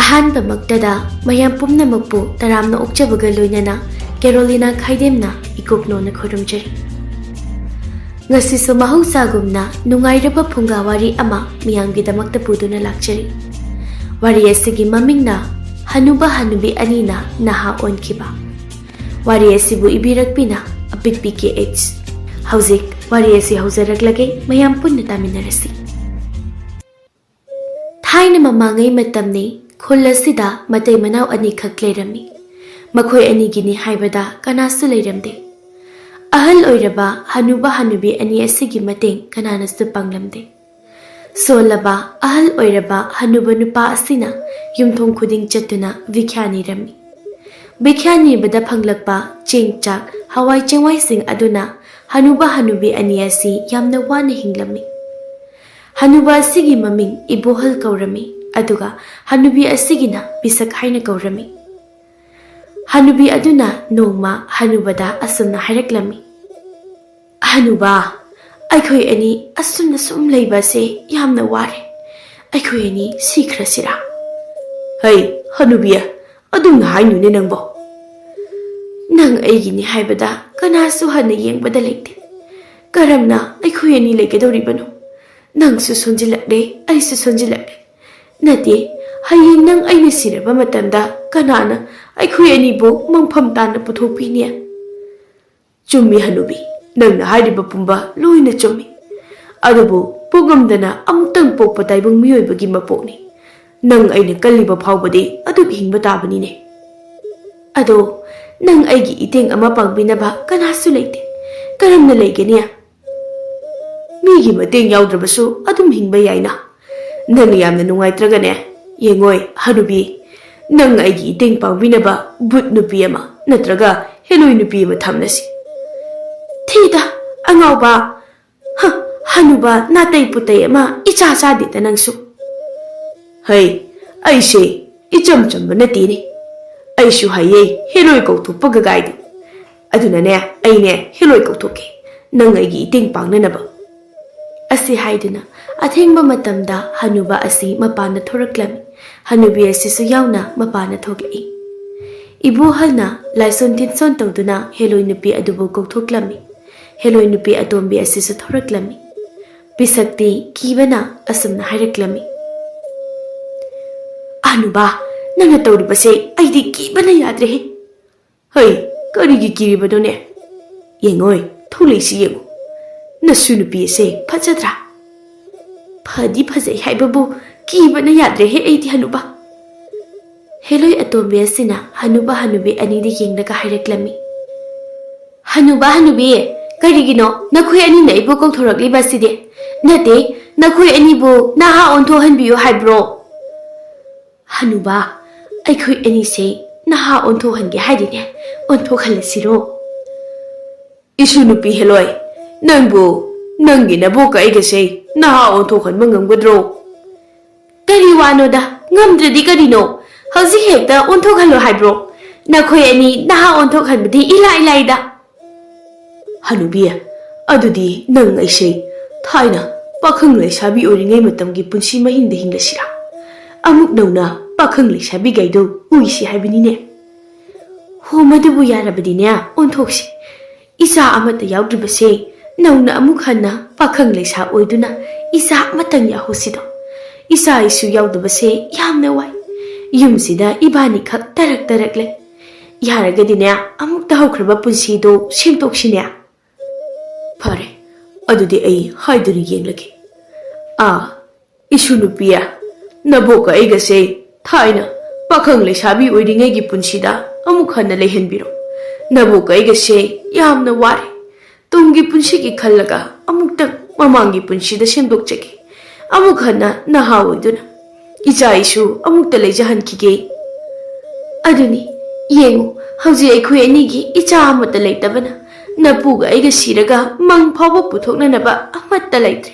ꯑꯍꯥꯟꯕꯃꯛꯇꯗ ꯃꯌꯥꯝ ꯄꯨꯝꯅꯃꯛꯄꯨ ꯇꯔꯥꯝꯅ ꯑꯣꯛꯆꯕꯒ ꯂꯣꯏꯅꯅ ꯀꯦꯔꯣꯂꯤꯅꯥ ꯈꯥꯏꯗꯦꯝꯅ ꯏꯀꯨꯞꯅꯣꯅ ꯈꯨꯔꯨꯝꯖꯔꯤ꯫ ꯉꯁꯤꯁꯨ ꯃꯍꯧꯁꯥꯒꯨꯝꯅ ꯅꯨꯡꯉꯥꯏꯔꯕ ꯐꯨꯡꯒꯥ ꯋꯥꯔꯤ ꯑꯃ ꯃꯤꯌꯥꯝꯒꯤꯗꯃꯛꯇ ꯄꯨꯗꯨꯅ ꯂꯥꯛꯆꯔꯤ꯫ ꯋꯥꯔꯤ ꯑꯁꯤꯒꯤ ꯃꯃꯤꯡꯅ ꯍꯅꯨꯕ ꯍꯅꯨꯕꯤ ꯑꯅꯤꯅ ꯅꯍꯥ ꯑꯣꯟꯈꯤꯕ꯫ ꯋꯥꯔꯤ ꯑꯁꯤꯕꯨ ꯏꯕꯤꯔꯛꯄꯤꯅ ꯑꯄꯤꯛꯄꯤ KH꯫ ꯍꯧꯖꯤꯛ ꯋꯥꯔꯤ ꯑꯁꯤ ꯍꯧꯖꯔꯛꯂꯒꯦ, ꯃꯌꯥꯝ ꯄꯨꯟꯅ ꯇꯥꯃꯤꯟꯅꯔꯁꯤ꯫ ꯊꯥꯏꯅ ꯃꯃꯥꯡꯉꯩ ꯃꯇꯝꯅꯤ ꯈꯨꯜ ꯑꯁꯤꯗ ꯃꯇꯩ ꯃꯅꯥꯎ ꯑꯅꯤꯈꯛ ꯂꯩꯔꯝꯃꯤ꯫ ꯃꯈꯣꯏ ꯑꯅꯤꯒꯤꯅꯤ ꯍꯥꯏꯕꯗ ꯀꯅꯥꯁꯨ ꯂꯩꯔꯝꯗꯦ꯫ ꯑꯍꯜ ꯑꯣꯏꯔꯕ ꯍꯅꯨꯕ ꯍꯅꯨꯕꯤ ꯑꯅꯤ ꯑꯁꯤꯒꯤ ꯃꯇꯦꯡ ꯀꯅꯥꯅꯁꯨ ꯄꯥꯡꯂꯝꯗꯦ꯫ ꯁꯣꯜꯂꯕ ꯑꯍꯜ ꯑꯣꯏꯔꯕ ꯍꯅꯨꯕ ꯅꯨꯄꯥ ꯑꯁꯤꯅ ꯌꯨꯝꯊꯣꯡ ꯈꯨꯗꯤꯡ ꯆꯠꯇꯨꯅ ꯚꯤꯈ꯭ꯌꯥ ꯅꯤꯔꯝꯃꯤ꯫ ꯚꯤꯈ꯭ꯌꯥ ꯅꯤꯕꯗ ꯐꯪꯂꯛꯄ ꯆꯦꯡ ꯆꯥꯛ ꯍꯋꯥꯏ ꯆꯦꯡꯋꯥꯏꯁꯤꯡ ꯑꯗꯨꯅ ꯍꯅꯨꯕ ꯍꯅꯨꯕꯤ ꯑꯅꯤ ꯑꯁꯤ ꯌꯥꯝꯅ ꯋꯥꯅ ꯍꯤꯡꯂꯝꯃꯤ꯫ ꯍꯅꯨꯕ ꯑꯁꯤꯒꯤ ꯃꯃꯤꯡ ꯏꯕꯣꯍꯜ ꯀꯧꯔꯝꯃꯤ, ꯑꯗꯨꯒ ꯍꯅꯨꯕꯤ ꯑꯁꯤꯒꯤꯅ ꯄꯤꯁꯛ ꯍꯥꯏꯅ ꯀꯧꯔꯝꯃꯤ꯫ ꯍꯅꯨꯕꯤ ꯑꯗꯨꯅ ꯅꯣꯡꯃ ꯍꯅꯨꯕꯗ ꯑꯁꯨꯝꯅ ꯍꯥꯏꯔꯛꯂꯝꯃꯤ: "ꯍꯅꯨꯕ, ꯑꯩꯈꯣꯏ ꯑꯅꯤ ꯑꯁꯨꯝꯅ ꯁꯨꯝ ꯂꯩꯕ ꯑꯁꯤ ꯌꯥꯝꯅ ꯋꯥꯔꯦ꯫ ꯑꯩꯈꯣꯏ ꯑꯅꯤ ꯁꯤꯈ꯭ꯔꯁꯤꯔꯥ?" "ꯍꯩ ꯍꯅꯨꯕꯤ, ꯑꯗꯨꯝꯅ ꯍꯥꯏꯅꯨꯅꯦ ꯅꯪꯕꯣ꯫ ꯅꯪ ꯑꯩꯒꯤꯅꯤ ꯍꯥꯏꯕꯗ ꯀꯅꯥꯁꯨ ꯍꯟꯅ ꯌꯦꯡꯕꯗ ꯂꯩꯇꯦ꯫ ꯀꯔꯝꯅ ꯑꯩꯈꯣꯏ ꯑꯅꯤ ꯂꯩꯒꯗꯧꯔꯤꯕꯅꯣ? ꯅꯪꯁꯨ ꯁꯣꯟꯖꯤꯜꯂꯛꯂꯦ, ꯑꯩꯁꯨ ꯁꯣꯟꯖꯤꯜꯂꯛꯂꯦ꯫ ꯅꯠꯇꯦ, ꯍꯌꯦꯡ ꯅꯪ ꯑꯩꯅ ꯁꯤꯔꯕ ꯃꯇꯝꯗ ꯀꯅꯥꯅ ꯑꯩꯈꯣই ꯑꯅꯤꯕꯨ ꯃꯪꯐꯝ ꯇꯥꯅ ꯄꯨꯊꯣꯛꯄꯤꯅꯤ?" "ꯆꯨꯝꯃꯤ ꯍꯅꯨꯕꯤ, ꯅꯪꯅ ꯍꯥꯏꯔꯤꯕ ꯄꯨꯝꯕ ꯂꯣꯏꯅ ꯆꯨꯝꯃꯤ꯫ ꯑꯗꯨꯕꯨ ꯄꯣꯛꯉꯝꯗꯅ ꯑꯃꯨꯛꯇꯪ ꯄꯣꯛꯄ ꯇꯥꯏꯕꯪ ꯃꯤꯑꯣꯏꯕꯒꯤ ꯃꯄꯣꯛꯅꯤ꯫ ꯅꯪ ꯑꯩꯅ ꯀꯜꯂꯤꯕ ꯐꯥꯎꯕꯗꯤ ꯑꯗꯨꯝ ꯍꯤꯡꯕ ꯇꯥꯕꯅꯤꯅꯦ꯫ ꯑꯗꯣ ꯅꯪ ꯑꯩꯒꯤ ꯏꯇꯦꯡ ꯑꯃ ꯄꯥꯡꯕꯤꯅꯕ ꯀꯅꯥꯁꯨ ꯂꯩꯇꯦ꯫ ꯀꯔꯝꯅ ꯂꯩꯒꯅꯤ? ꯃꯤꯒꯤ ꯃꯇꯦꯡ ꯌꯥꯎꯗ꯭ꯔꯕꯁꯨ ꯑꯗꯨꯝ ꯍꯤꯡꯕ ꯌꯥꯏꯅ꯫ ꯅꯪꯅ ꯌꯥꯝꯅ ꯅꯨꯡꯉꯥꯏꯇ꯭ꯔꯒꯅꯦ, ꯌꯦꯡꯉꯣꯏ ꯍꯅꯨꯕꯤ, ꯅꯪ ꯑꯩꯒꯤ ꯏꯇꯦꯡ ꯄꯥꯡꯕꯤꯅꯕ ꯕꯨꯠ ꯅꯨꯄꯤ ꯑꯃ ꯅꯠꯇ꯭ꯔꯒ ꯍꯦꯂꯣꯏ ꯅꯨꯄꯤ ꯑꯃ ꯊꯝꯂꯁꯤ." "ꯊꯤꯗ ꯑꯉꯥꯎꯕ! ꯍꯅꯨꯕ ꯅꯥꯇꯩ ꯄꯨꯇꯩ ꯑꯃ ꯏꯆꯥ ꯆꯥꯗꯦꯗ ꯅꯪꯁꯨ." "ꯍꯩ, ꯑꯩꯁꯦ ꯏꯆꯝ ꯆꯝꯕ ꯅꯠꯇꯦꯅꯦ꯫ ꯑꯩꯁꯨ ꯍꯩꯌꯦ ꯍꯦꯂꯣꯏ ꯀꯧꯊꯣꯛꯄꯒ ꯒꯥꯏꯗꯣ꯫ ꯑꯗꯨꯅꯅꯦ ꯑꯩꯅꯦ ꯍꯦꯂꯣꯏ ꯀꯧꯊꯣꯛꯀꯦ, ꯅꯪ ꯑꯩꯒꯤ ꯏꯇꯦꯡ ꯄꯥꯡꯅꯅꯕ." ꯑꯁꯤ ꯍꯥꯏꯗꯨꯅ ꯑꯊꯦꯡꯕ ꯃꯇꯝꯗ ꯍꯅꯨꯕ ꯑꯁꯤ ꯃꯄꯥꯟꯗ ꯊꯣꯔꯛꯂꯝꯃꯤ꯫ ꯍꯅꯨꯕꯤ ꯑꯁꯤꯁꯨ ꯌꯥꯎꯅ ꯃꯄꯥꯟꯗ ꯊꯣꯛꯂꯛꯏ꯫ ꯏꯕꯣꯍꯜꯅ ꯂꯥꯏꯁꯣꯟ ꯇꯤꯟꯁꯣꯟ ꯇꯧꯗꯨꯅ ꯍꯦꯂꯣꯏ ꯅꯨꯄꯤ ꯑꯗꯨꯕꯨ ꯀꯧꯊꯣꯛꯂꯝꯃꯤ꯫ ꯍꯦꯂꯣꯏ ꯅꯨꯄꯤ ꯑꯇꯣꯝꯕꯤ ꯑꯁꯤꯁꯨ ꯊꯣꯔꯛꯂꯝꯃꯤ꯫ ꯄꯤꯁꯛꯇꯤ ꯀꯤꯕꯅ ꯑꯁꯨꯝꯅ ꯍꯥꯏꯔꯛꯂꯝꯃꯤ: "ꯍꯅꯨꯕ, ꯅꯪꯅ ꯇꯧꯔꯤꯕꯁꯦ ꯑꯩꯗꯤ ꯀꯤꯕꯅ ꯌꯥꯗ꯭ꯔꯦꯍꯦ." "ꯍꯩ, ꯀꯔꯤꯒꯤ ꯀꯤꯔꯤꯕꯅꯣꯅꯦ? ꯌꯦꯡꯉꯣꯏ, ꯊꯣꯛꯂꯛꯏꯁꯤ ꯌꯦꯡꯉꯨ꯫ ꯅꯁꯨ ꯅꯨꯄꯤ ꯑꯁꯦ ꯐꯖꯗ꯭ꯔꯥ?" "ꯐꯗꯤ ꯐꯖꯩ ꯍꯥꯏꯕꯕꯨ ꯀꯤꯕꯅ ꯌꯥꯗ꯭ꯔꯦꯍꯦ ꯑꯩꯗꯤ ꯍꯅꯨꯕ." ꯍꯦꯂꯣꯏ ꯑꯇꯣꯝꯕꯤ ꯑꯁꯤꯅ ꯍꯅꯨꯕ ꯍꯅꯨꯕꯤ ꯑꯅꯤꯗ ꯌꯦꯡꯂꯒ ꯍꯥꯏꯔꯛꯂꯝꯃꯤ: "ꯍꯅꯨꯕ ꯍꯅꯨꯕꯤ, ꯀꯔꯤꯒꯤꯅꯣ ꯅꯈꯣꯏ ꯑꯅꯤꯅ ꯑꯩꯕꯨ ꯀꯧꯊꯣꯔꯛꯂꯤꯕ ꯑꯁꯤꯗꯤ? ꯅꯠꯇꯦ, ꯅꯈꯣꯏ ꯑꯅꯤꯕꯨ ꯅꯍꯥ ꯑꯣꯟꯊꯣꯛꯍꯟꯕꯤꯌꯨ ꯍꯥꯏꯕ꯭ꯔꯣ?" "ꯍꯅꯨꯕ, ꯑꯩꯈꯣꯏ ꯑꯅꯤꯁꯦ ꯅꯍꯥ ꯑꯣꯟꯊꯣꯛꯍꯟꯒꯦ ꯍꯥꯏꯔꯤꯅꯦ, ꯑꯣꯟꯊꯣꯛꯍꯜꯂꯁꯤꯔꯣ?" "ꯏꯁꯨ ꯅꯨꯄꯤ ꯍꯦꯂꯣꯏ, ꯅꯪꯕꯨ ꯅꯪꯒꯤ ꯅꯕꯣꯛꯀ ꯑꯩꯒꯁꯦ ꯅꯍꯥ ꯑꯣꯟꯊꯣꯛꯍꯟꯕ ꯉꯝꯒꯗ꯭ꯔꯣ?" "ꯀꯔꯤ ꯋꯥꯅꯣꯗ, ꯉꯝꯗ꯭ꯔꯗꯤ ꯀꯔꯤꯅꯣ? ꯍꯧꯖꯤꯛ ꯍꯦꯛꯇ ꯑꯣꯟꯊꯣꯛꯍꯜꯂꯣ ꯍꯥꯏꯕ꯭ꯔꯣ? ꯅꯈꯣꯏ ꯑꯅꯤ ꯅꯍꯥ ꯑꯣꯟꯊꯣꯛꯍꯟꯕꯗꯤ ꯏꯂꯥꯏ ꯂꯥꯏꯗ." "ꯍꯅꯨꯕꯤ, ꯑꯗꯨꯗꯤ ꯅꯪ ꯑꯩꯁꯦ ꯊꯥꯏꯅ ꯄꯥꯈꯪ ꯂꯩꯁꯥꯕꯤ ꯑꯣꯏꯔꯤꯉꯩ ꯃꯇꯝꯒꯤ ꯄꯨꯟꯁꯤ ꯃꯍꯤꯡꯗ ꯍꯤꯡꯂꯁꯤꯔꯥ? ꯑꯃꯨꯛ ꯅꯧꯅ ꯄꯥꯈꯪ ꯂꯩꯁꯥꯕꯤ ꯒꯥꯏꯗꯣ ꯎꯏꯁꯤ ꯍꯥꯏꯕꯅꯤꯅꯦ." "ꯍꯣ, ꯃꯗꯨꯕꯨ ꯌꯥꯔꯕꯗꯤꯅꯦ ꯑꯣꯟꯊꯣꯛꯁꯤ꯫ ꯏꯆꯥ ꯑꯃꯠꯇ ꯌꯥꯎꯗ꯭ꯔꯤꯕꯁꯦ ꯅꯧꯅ ꯑꯃꯨꯛ ꯍꯟꯅ ꯄꯥꯈꯪ ꯂꯩꯁꯥ ꯑꯣꯏꯗꯨꯅ ꯏꯆꯥ ꯑꯃꯇꯪ ꯌꯥꯎꯍꯧꯁꯤꯗꯣ꯫ ꯏꯆꯥ ꯏꯁꯨ ꯌꯥꯎꯗꯕꯁꯦ ꯌꯥꯝꯅ ꯋꯥꯏ꯫ ꯌꯨꯝꯁꯤꯗ ꯏꯕꯥꯅꯤꯈꯛ ꯇꯔꯛ ꯇꯔꯛ ꯂꯩ꯫ ꯌꯥꯔꯒꯗꯤꯅꯦ ꯑꯃꯨꯛꯇ ꯍꯧꯈ꯭ꯔꯕ ꯄꯨꯟꯁꯤꯗꯣ ꯁꯦꯝꯗꯣꯛꯁꯤꯅꯦ." "ꯐꯔꯦ, ꯑꯗꯨꯗꯤ ꯑꯩ ꯍꯥꯏꯗꯨꯅ ꯌꯦꯡꯂꯒꯦ꯫ ꯏꯁꯨ ꯅꯨꯄꯤ, ꯅꯕꯣꯛꯀ ꯑꯩꯒꯁꯦ ꯊꯥꯏꯅ ꯄꯥꯈꯪ ꯂꯩꯁꯥꯕꯤ ꯑꯣꯏꯔꯤꯉꯩꯒꯤ ꯄꯨꯟꯁꯤꯗ ꯑꯃꯨꯛ ꯍꯟꯅ ꯂꯩꯍꯟꯕꯤꯔꯣ꯫ ꯅꯕꯣꯛꯀ ꯑꯩꯒꯁꯦ ꯌꯥꯝꯅ ꯋꯥꯔꯦ꯫ ꯇꯨꯡꯒꯤ ꯄꯨꯟꯁꯤꯒꯤ ꯈꯜꯂꯒ ꯑꯃꯨꯛꯇꯪ ꯃꯃꯥꯡꯒꯤ ꯄꯨꯟꯁꯤꯗ ꯁꯦꯝꯗꯣꯛꯆꯒꯦ꯫ ꯑꯃꯨꯛ ꯍꯟꯅ ꯅꯍꯥ ꯑꯣꯏꯗꯨꯅ ꯏꯆꯥ ꯏꯁꯨ ꯑꯃꯨꯛꯇ ꯂꯩꯖꯍꯟꯈꯤꯒꯦ." "ꯑꯗꯨꯅꯤ, ꯌꯦꯡꯉꯨ, ꯍꯧꯖꯤꯛ ꯑꯩꯈꯣꯏ ꯑꯅꯤꯒꯤ ꯏꯆꯥ ꯑꯃꯠꯇ ꯂꯩꯇꯕꯅ ꯅꯄꯨꯒ ꯑꯩꯒ ꯁꯤꯔꯒ ꯃꯪ ꯐꯥꯎꯕ ꯄꯨꯊꯣꯛꯅꯅꯕ ꯑꯃꯠꯇ ꯂꯩꯇ꯭ꯔꯦ꯫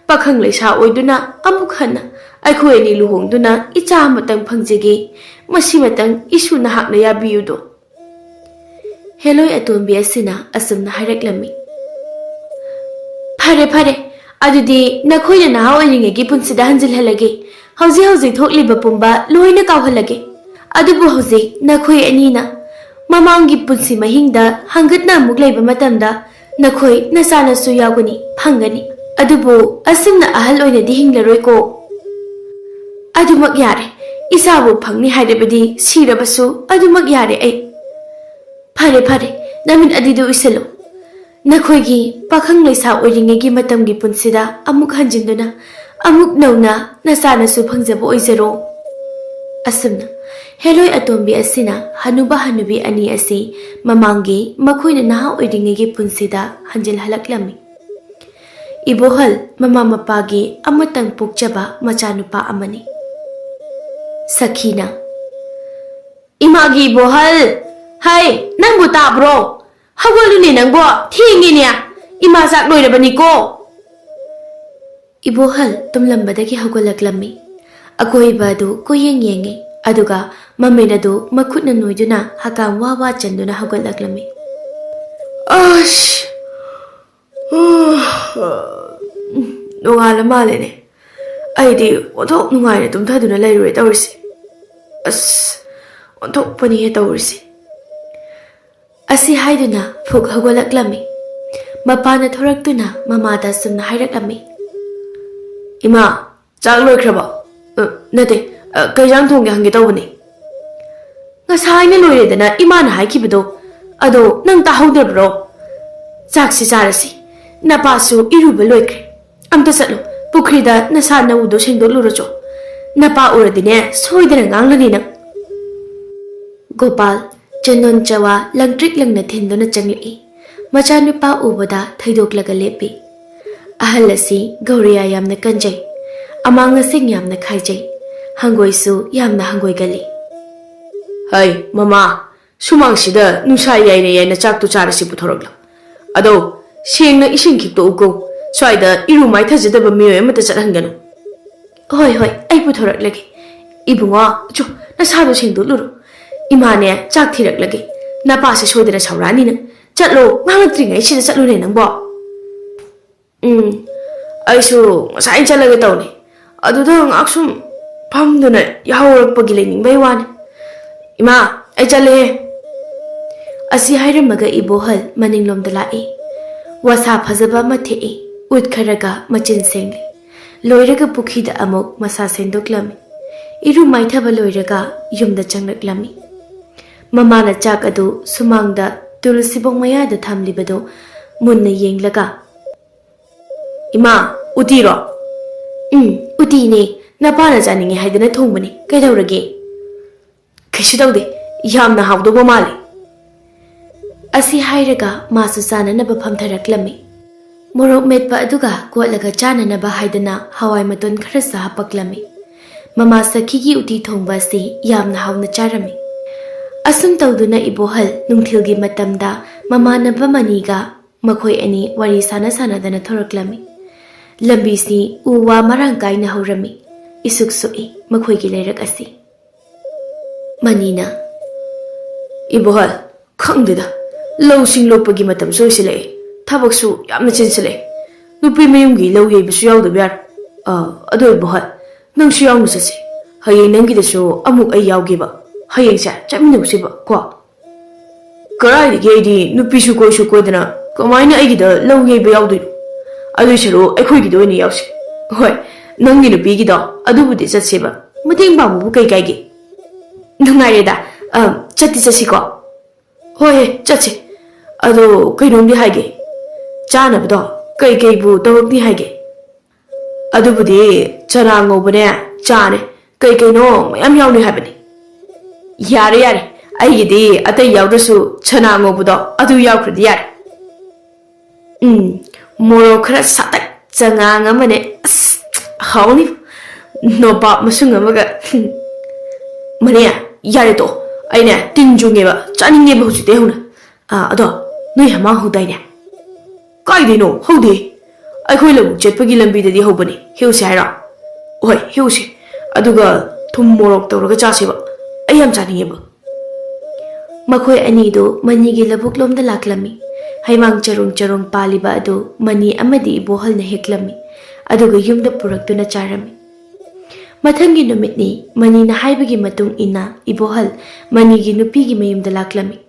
ꯄꯥꯈꯪ ꯂꯩꯁꯥ ꯑꯣꯏꯗꯨꯅ ꯑꯃꯨꯛ ꯍꯟꯅ ꯑꯩꯈꯣꯏ ꯑꯅꯤ ꯂꯨꯍꯣꯡꯗꯨꯅ ꯏꯆꯥ ꯑꯃꯇꯪ ꯐꯪꯖꯒꯦ꯫ ꯃꯁꯤꯃꯇꯪ ꯏꯁꯨ ꯅꯍꯥꯛꯅ ꯌꯥꯕꯤꯌꯨꯗꯣ." ꯍꯦꯂꯣꯏ ꯑꯇꯣꯝꯕꯤ ꯑꯁꯤꯅ ꯑꯁꯨꯝꯅ ꯍꯥꯏꯔꯛꯂꯝꯃꯤ: "ꯐꯔꯦ ꯐꯔꯦ, Adudi nakhoi na naha oiringegi punsida hanjil halage. Hauji thokliba pumba loina kawhalage. Adubu hauji nakhoi anina mamangi punsi mahingda hangatna amuk leiba matamda nakhoi nasanasu yawgani phangani. Adubu asimna ahal oinadi hinglaroi ko. Adumak yare isabu phangni haidabadi sirabasu adumak yare ai. Phare namin adidu isalo. Nakhoigi pakhang leisa oiringegi matamgi punsida amuk hanjinduna amuk nauna nasanasu phangjabo oizaro. Asumna heloi atombi asina Hanuba Hanubi ani asi mamangi makhoina naha oiringegi punsida hanjil halaklami. Ibohal mama mapagi amatang pukjaba machanupa amani. Sakina Imagi Ibohal Hai nangbu tabro Hawaluni nangbo thingi niya Ima sak loirabani ko. Ibohal tumlambadagi hawalaklami. Akoiba adu koyeng yengi aduga maminadu makutna noiduna hakam wawa chanduna hawalaklami. Ash Nungala malene Aidi ontok nungaina tumthaduna lairure tawrisi. As ontok pani tawrisi. Asi haiduna phuk hawalaklami. Mapana thoraktuna mamada sumna hairakami. Ima chak loikraba nate kaijang thongge hange tawbani. Ngasaina loiredana imana haikibado ado nang tahawdabro. Chaksi charasi napasu iruba loikre. Amta satlo pukrida nasana udo sengdoluracho. Napa uradine soidana nganglani nang. Gopal Chanon chawa langtrik lang na thindona changli. Machanupa ubada thaidoklaga lepi. Ahal asi gauriya yamna kanjay. Amang asing yamna khaijay. Hanggoy su yamna hanggoy gali. Hai mama sumang sida nusa yai na chak tu charasi puthorogla. Ado sing na ising kipto uko. Swaida iru mai thajadaba miyoy amata chathanganu. Hoi ai puthoroglagi. Ibunga cho nasado singdo luro. Imane chak thirak lagi napase soidana saurani na chatlo ngangtringai sida chatlo ne nangbo aisu ngasai chalaga tawni aduda ngaksum phamduna yahawrakpagi leningbai wani ima ai chale asi hairamaga ibohal maninglomda lai wasa phajaba mathei utkharaga machin sengli loiraga pukhida amuk masa sendoklami iru maithaba loiraga yumda changlaklami. Mamana chak adu sumangda tulsibong mayada thamlibado munna yenglaga. Ima utiro. Uti ne napana janingi haidana thongbani kaidawrage. Kaisu tawde yamna hawdoba mali. Asi hairaga masu sananaba phamtharaklami. Morok metpa aduga kotlaga chananaba haidana hawai maton khara sa hapaklami. Mama sakhigi uti thongba si yamna hawna charami. Asum tawduna ibohal nungthilgi matamda mamanaba maniga makhoi ani wari sana dana thoraklami. Lambi si uwa marangkai na hawrami. Isuksui makhoi gi leirak asi. Manina Ibohal khangdida law sing lopagi matam soisile thabaksu yamna chinsile nupi mayumgi law yeibasu yawdaba yar ado Ibohal nang su yaw nusasi hayeng nangi dasu amuk ay yawgiba hayeng sa chaminabusiba kwa karai di nupi su koi dana kamaina ay gida law yeiba yawdo adu saro ay khoi gido ni yawsi hoi nangi nupi gida adu budi chatsiba mating bamu bu kai gi nungaireda chatti chasi ko hoi chatsi adu kainomdi haige chanabdo kai bu tawakni haige Adubudi chana ngobane chane kai no mayam yawni habani. Yare aigidi atai yawdrasu chana ngobudo adu yawkradi yare. Moro khara satak changa ngamane hawni no ba masung amaga. Mania yare to aina tinjungeba chaningeba husite huna. Ado noi hama hudaine. Kaidino hodi Akhoi labu jetpagi lambidadi hobani hiusi haira oi hiusi aduga thum morok tawraga chasiba ayam chaningeba makhoi ani do mani gi labuklomda laklami haimang charung paliba adu mani amadi ibohal na heklami aduga yumda puraktuna charami. Mathangi numitni Manina haibagi matung ina Ibohal Manigi nupigi mayumda laklami.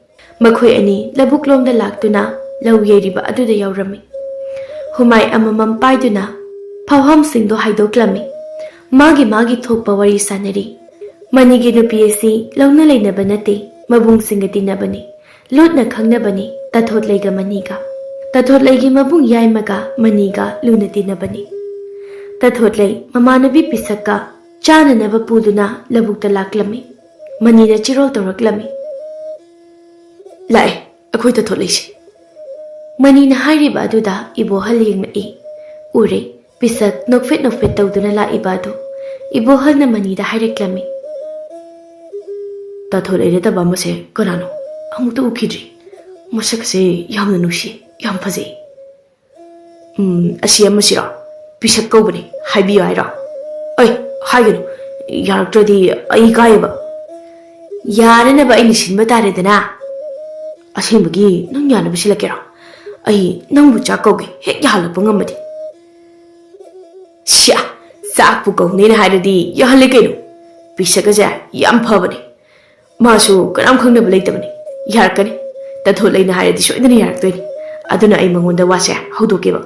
Makhoi ani labuklomda laktuna lau yeriba aduda yaurami. Humai amamam paiduna phawham singdo haidoklami. Magi thokpa wari sanari. Manigi nupi asi launa lainaba nate mabung singa tinabani. Lutna khangnabani tathot layga maniga. Tathot laygi mabung yaimaga maniga luna tinabani. Tathot lay mamanabi pisakka chana naba puduna labukta laklami. Manina chirol tawraklami. Lai, akhoi tathot laysi. Manina hairiba aduda Ibohal yengna ure pisak nokfet tawduna la ibadu. Ibohal na Manida haireklami. Tathot layre taba mase kanano amukta ukidri. Masak se yamna nusi yam phajai. Asi amasira pisak kaubani haibiyo haira. Oi haiganu yaraktradi ai kaiba. Yaranaba ai nisinba taredana. Asimbagi nang yanaba silakera. Ai nangbu chak kauge hek yahalakpa ngamadi. Sha sakpu kaunena hairadi yahale kainu. Pisakase yam phabani. Masu kanam khangnaba leitabani. Yarakani. Tathot layna hairadi soidana yaraktoini. Aduna ai mangonda wase haudokeba.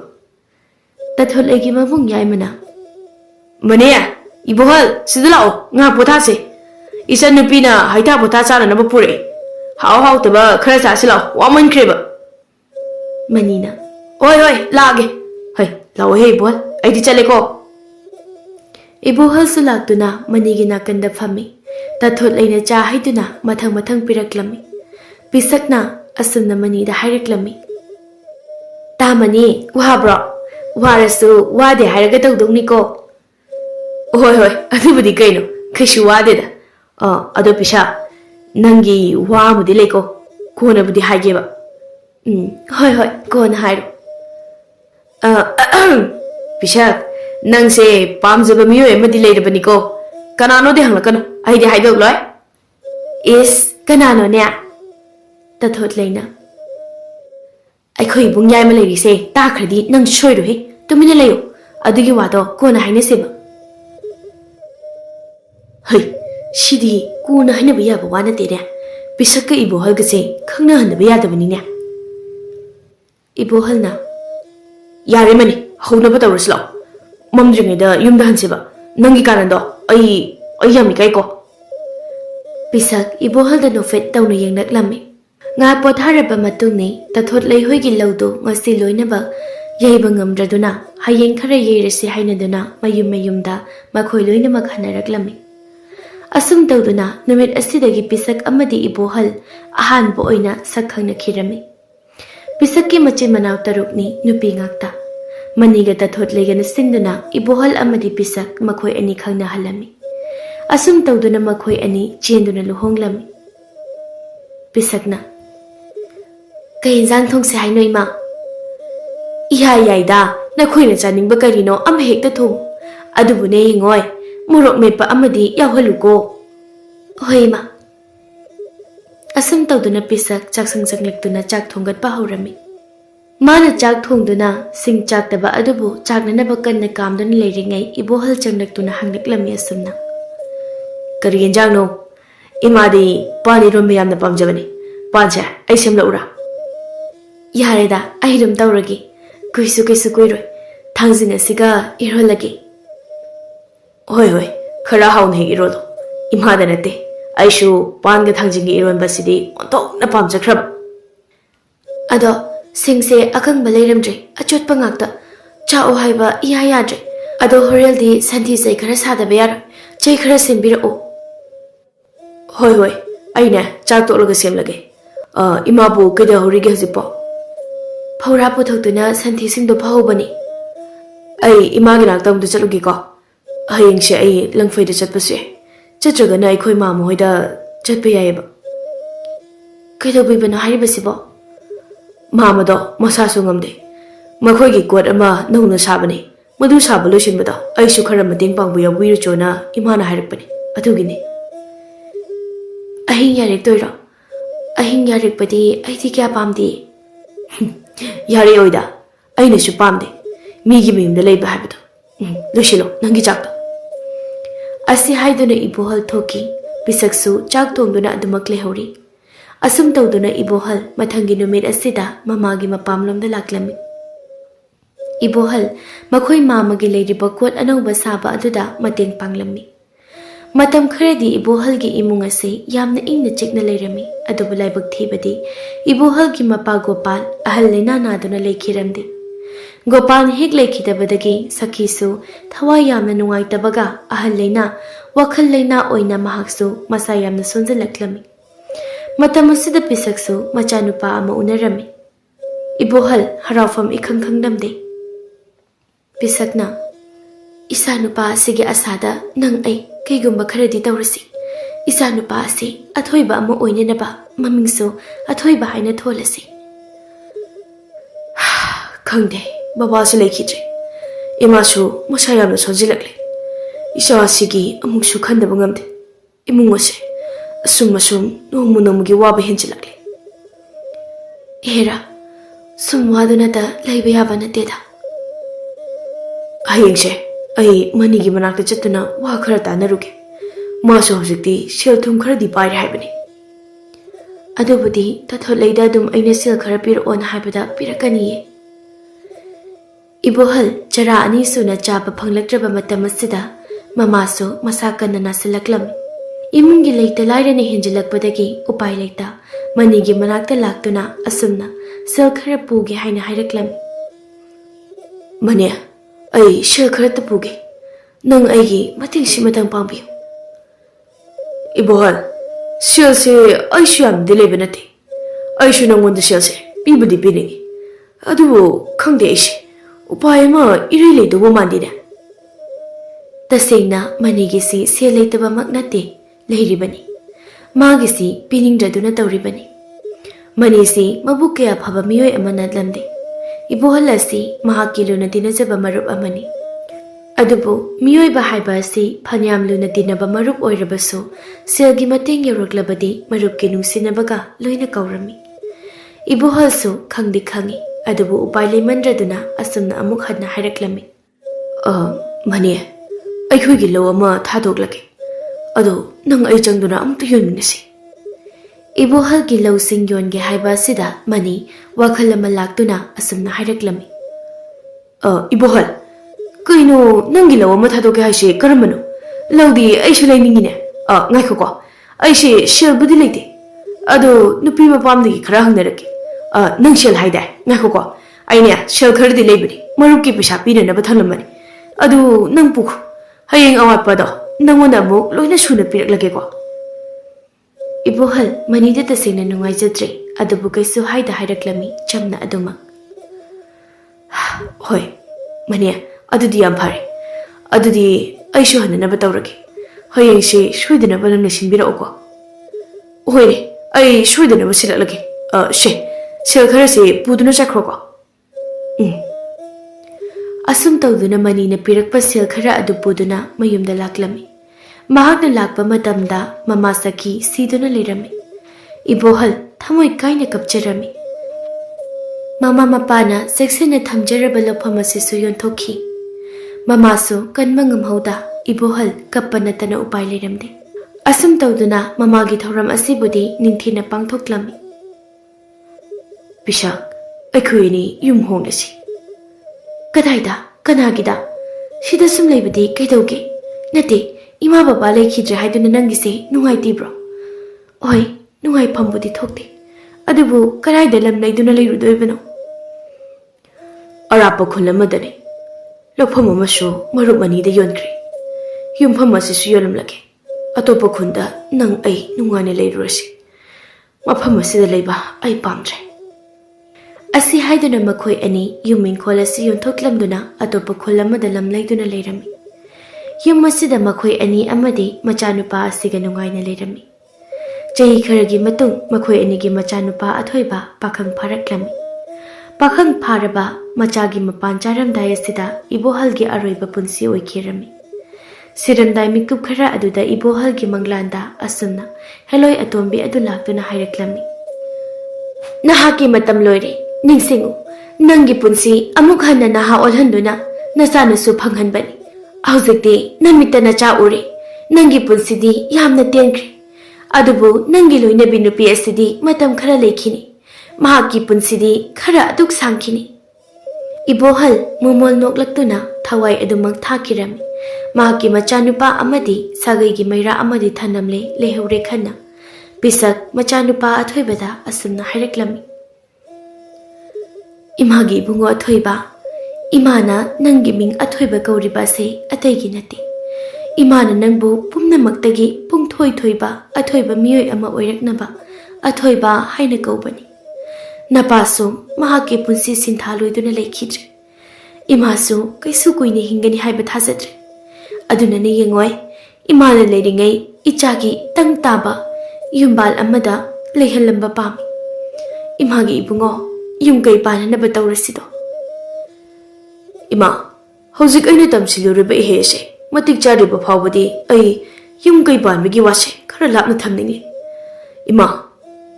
Tathot laygi mabung yaimana. Mane Ibohal sidalao nga pothase. Isan nupina haita potha chana naba pure. Hau taba khara chasilao waman kreba. Manina. Oi lage. Hai lao he Ibohal aidi chale ko. Ibohal sulaktuna manigi nakanda phami. Tathot layna cha haiduna mathang piraklami. Pisakna asumna Manida haireklami. Tamani wabro. Warasu wade hairaga tawdongni ko. Hoi adubudi kaino kaisu wadeda. Ado pisha nangi wamudi leko kona budi haigeba. Hoi kona hairu. Pisha nangse pamjaba miyo emadi leirabani ko. Kanano de hanglakano aide haidog loy. Is kanano ne? Tathot layna. Aikhoi bungyai ma leirise takradi nang soiru he tumina layo adugi wado kona haina seba. Hai sidi kona haina ba yaba wana tere. Pisakka Ibohal gase khangna hanaba yadabani ne. Ibohal na yare mani haunaba tawraslo. Mamdringeda yumda hanseba nangi kanando ai yami kai ko. Pisak Ibohal da nofet tawna yengnaklami. Nga potharaba matungni tathot lay hoigi laudo ngasi loinaba yaiba ngamdraduna hayeng khara yeirasi hainaduna mayumda makhoi loinamak hanaraklami. Asum tawduna numit asidagi pisak amadi Ibohal ahanbo oina sakhangna khirami. Pisakki machin manaw tarukni nupi ngakta. Maniga tathot laygana sinduna Ibohal amadi pisak makhoi ani khangna halami. Asum tawduna makhoi ani chenduna luhonglami. Pisakna Kay injang thong se haino ima. Yaida na khoina chaningba karino am hekta thong. Adubune ngoi morok mepa amadi yawhaluko. Hoi ma. Asum tawduna pisak chaksang chaklektuna chak thongat pa haurami. Mana chak thongduna sing chak taba adubu chaknana bakanna kamduna leiringai Ibohal changlaktuna hanglaklami asumna. Kari injang no imadi pani rombe yamna pamjabani. Pancha ai semla ura. Yareda airum tawragi kuisu kuiroi thangjina siga irolagi. Hoi khara haun he irolo imada nate aishu panga thangjingi ironba sidi ontok na pamjakraba. Ado singse akang balairamdre achotpa ngakta chao haiba iya yadre. Ado horeldi santhi sai khara sadaba yar chai khara sembira o. Hoi aina chak tolaga semlage. Imabu keda horige hasipo. Paura puthokduna santhi singdo phahobani. Ai imagi naktamdu chatlugi ko. Hayengse ai langfaida chatpase. Chatragana aikhoi mama hoida chatpa yaiba. Kaidobibana hairibasibo. Mamado masasu ngamde. Makhoigi kot ama nauna sabani. Madu saba loisinbada aisu khara mateng pangbu yawiru chona imana hairikpani. Adugini. Ahing yarik toiro. Ahing yarikpadi aidi kya pamdi. Yari oida, aina su pamde. Migi mayumda leiba haibado. Loisilo, nangi chakta. Asi haiduna ibohal thoki, pisaksu chak tongduna adumak lehori. Asum tawduna ibohal mathangi numit asida mamagi mapamlomda laklami. Ibohal makhoi mamagi leiriba kot anauba saba aduda mateng panglami. Matam kharadi ibohal gi imung ase yamna ingna chikna leirami adubu laibak thibadi ibohal gi mapa Gopal ahal leina naduna lekhiramdi. Gopal hek lekhidabadagi sakhisu thawai yamna nungaitabaga ahal leina wakhal leina oina mahaksu masa yamna sonjalaklami. Matam asida pisaksu machanupa ama unarami. Ibohal harafam ikhang khangnamde. Pisakna Isanupa sige asada nang ai kaigumba kharadi tawrasi. Isanupa ase athoiba ama oinenaba mamingso athoiba haina tholasi. Khangde babasu lekhidre. Imasu masayamna sonjilakle. Isa asigi amuksu khandaba ngamde. Imung ase asum nomugi waba henjilakle. Hera sum wadunata laiba yaba nateda. Hayengse ai manigi manakta chatuna wa khara tanaruge. Maso hojikti sel thum kharadi paire haibani. Adubudi tatholaida dum aina sel khara pir on haibada pirakaniye. Ibohal chara ani suna chaba phanglakraba matam asida mamaso masakana nasalaklam. Imungi leita lairane henjilakpadagi upai leita manigi manakta laktuna asumna sel khara puge haina hairaklam. Mane ai sel khara tapuge nang aigi matingsi matang pangbiyo. Ibohal sel se aishu yam dileba nate. Aishu nangonda sel se pibudi piningi. Adubu khangde aishe upai ama irei leidobo mandine. Tasengna manigisi sel leitaba maknate leiribani. Magisi piningdraduna tawribani. Manisi mabuk kaya phaba miyoi amana lamde. Ibohal asi mahaki luna dinajaba marup amani. Adubu miyoi bahaiba asi phanyam luna dinaba marup oirabaso selgi mateng yawraklabadi marup ki nungsinabaga loina kaurami. Ibohal su khangdi khangi adubu upai leimandraduna asumna amuk hadna hairaklami. Mani aikhoigi lo ama thadoklake. Ado nang ai changduna amta yonminasi. Ibohal gi lo sing yonge haiba sida mani wakhal ama laktuna asumna hairaklami. Ibohal kaino nangi lo ama thadoke haise karamano lawdi aishu lainingine. Ngaikho ko aise shel budi leite. Ado nupi mapamdagi khara hangnarake. Nang shel haidai ngaikho ko aine shel khardi leibani marukki pisa pinanaba thalamani. Ado nang pukhu hayeng awatpado nangona amuk loina suna piraklage ko. Ibohal manida tasena nungai jatre adubu kaisu haida hairaklami chamna aduma. Hoi mani adudi yam phare. Adudi aishu hananaba tawrage. Hayeng se shuidanaba nangna sinbirao ko. Hoire ai shuidanaba silaklage. Sel khara se puduna chakro ko. Asum tawduna manina pirakpa sel khara adu puduna mayumda laklami. Mahakna lakpa matamda mama saki siduna leirami. Ibohal thamoi kaina kapcharami. Mama mapana seksena thamjaraba lofam asisu yonthoki. Mamasu kanma ngamhauda Ibohal kappa natana upai leiramde. Asum tawduna mamagi thoram asibudi ningthina pangthoklami. Pisak aikhoini yum hongnasi. Kadaida kanagida sida sum leibadi kaidauge nate ima baba lekhidre haiduna nangise nungai tibro. Oi nungai phambudi thokte. Adubu karaida lam leiduna leirudoibano. Arapa khulamadane lopham amasu marup manida yonkri. Yumpham asisu yolamlake. Atopa khunda nang ai nungaine leirurasi. Mafam asida leiba ai pamdre. Asi haiduna makhoi ani yumin kholasi yonthoklamduna atopa kholamada lam leiduna leirami. Yum asida makhoi ani amadi machanupa asiga nungaina leirami. Chahi kharagi matung makhoi anigi machanupa athoiba pakhang pharaklami. Pakhang pharaba machagi mapan charamdai asida Ibohalgi aroiba punsi oikhirami. Siramdai mikup khara aduda Ibohalgi manglanda asumna heloi atombi adu laktuna hairaklami. Naha ki matam loire. Ningsingu, nangi punsi amuk hana naha olhanduna ꯅꯆꯥꯅꯁꯨ ꯐꯪꯍꯟꯕꯅꯤ ꯍꯧꯖꯤꯛꯇꯤ ꯅꯃꯤꯠꯇ ꯅꯆꯥ ꯎꯔꯦ ꯅꯪꯒꯤ ꯄꯨꯟꯁꯤꯗꯤ ꯌꯥꯝꯅ ꯇꯦꯟꯈ꯭ꯔꯦ ꯑꯗꯨꯕꯨ ꯅꯪꯒꯤ ꯂꯣꯏꯅꯕꯤ ꯅꯨꯄꯤ ꯑꯁꯤꯗꯤ ꯃꯇꯝ ꯈꯔ ꯂꯩꯈꯤꯅꯤ ꯃꯍꯥꯛꯀꯤ ꯄꯨꯟꯁꯤꯗꯤ ꯈꯔ ꯑꯗꯨꯛ ꯁꯥꯡꯈꯤꯅꯤ ꯏꯕꯣꯍꯜ ꯃꯣꯃꯣꯜ ꯅꯣꯛꯂꯛꯇꯨꯅ ꯊꯋꯥꯏ ꯑꯗꯨꯃꯛ ꯊꯥꯈꯤꯔꯝꯃꯤ ꯃꯍꯥꯛꯀꯤ ꯃꯆꯥꯅꯨꯄꯥ ꯑꯃꯗꯤ ꯁꯥꯒꯩꯒꯤ ꯃꯩꯔꯥ ꯑꯃꯗꯤ ꯊꯅꯝꯂꯦ ꯂꯩꯍꯧꯔꯦ ꯈꯟꯅ ꯄꯤꯁꯛ ꯃꯆꯥꯅꯨꯄꯥ ꯑꯊꯣꯏꯕꯗ ꯑꯁꯨꯝꯅ ꯍꯥꯏꯔꯛꯂꯝꯃꯤ ꯏꯃꯥꯒꯤ ꯏꯕꯨꯡꯉꯣ ꯑꯊꯣꯏꯕ ꯏꯃꯥꯅ ꯅꯪꯒꯤ ꯃꯤꯡ ꯑꯊꯣꯏꯕ ꯀꯧꯔꯤꯕ ꯑꯁꯤ ꯑꯇꯩꯒꯤ ꯅꯠꯇꯦ ꯏꯃꯥꯅ ꯅꯪꯕꯨ ꯄꯨꯝꯅꯃꯛꯇꯒꯤ ꯄꯨꯡꯊꯣꯏ ꯊꯣꯏꯕ ꯑꯊꯣꯏꯕ ꯃꯤꯑꯣꯏ ꯑꯃ ꯑꯣꯏꯔꯛꯅꯕ ꯑꯊꯣꯏꯕ ꯍꯥꯏꯅ ꯀꯧꯕꯅꯤ ꯅꯄꯥꯁꯨ ꯃꯍꯥꯛꯀꯤ ꯄꯨꯟꯁꯤ ꯁꯤꯟꯊꯥ ꯂꯣꯏꯗꯨꯅ ꯂꯩꯈꯤꯗ꯭ꯔꯦ ꯏꯃꯥꯁꯨ ꯀꯩꯁꯨ ꯀꯨꯏꯅ ꯍꯤꯡꯒꯅꯤ ꯍꯥꯏꯕ ꯊꯥꯖꯗ꯭ꯔꯦ ꯑꯗꯨꯅꯅꯦ ꯌꯦꯡꯉꯣꯏ ꯏꯃꯥꯅ ꯂꯩꯔꯤꯉꯩ ꯏꯆꯥꯒꯤ ꯇꯪ ꯇꯥꯕ ꯌꯨꯝꯕꯥꯜ ꯑꯃꯗ ꯂꯩꯍꯜꯂꯝꯕ ꯄꯥꯝꯃꯤ ꯏꯃꯥꯒꯤ ꯏꯕꯨꯡꯉꯣ ꯌꯨꯝ ꯀꯩ ꯄꯥꯟꯅꯅꯕ ꯇꯧꯔꯁꯤꯗꯣ ꯏꯃꯥ ꯍꯧꯖꯤꯛ ꯑꯩꯅ ꯇꯝꯁꯤꯜꯂꯨꯔꯤꯕ ꯏꯍꯦ ꯑꯁꯤ ꯃꯇꯤꯛ ꯆꯥꯗ꯭ꯔꯤꯕ ꯐꯥꯎꯕꯗꯤ ꯑꯩ ꯌꯨꯝ ꯀꯩ ꯄꯥꯟꯕꯒꯤ ꯋꯥꯁꯦ ꯈꯔ ꯂꯥꯞꯅ ꯊꯝꯅꯤꯡꯉꯤ ꯏꯃꯥ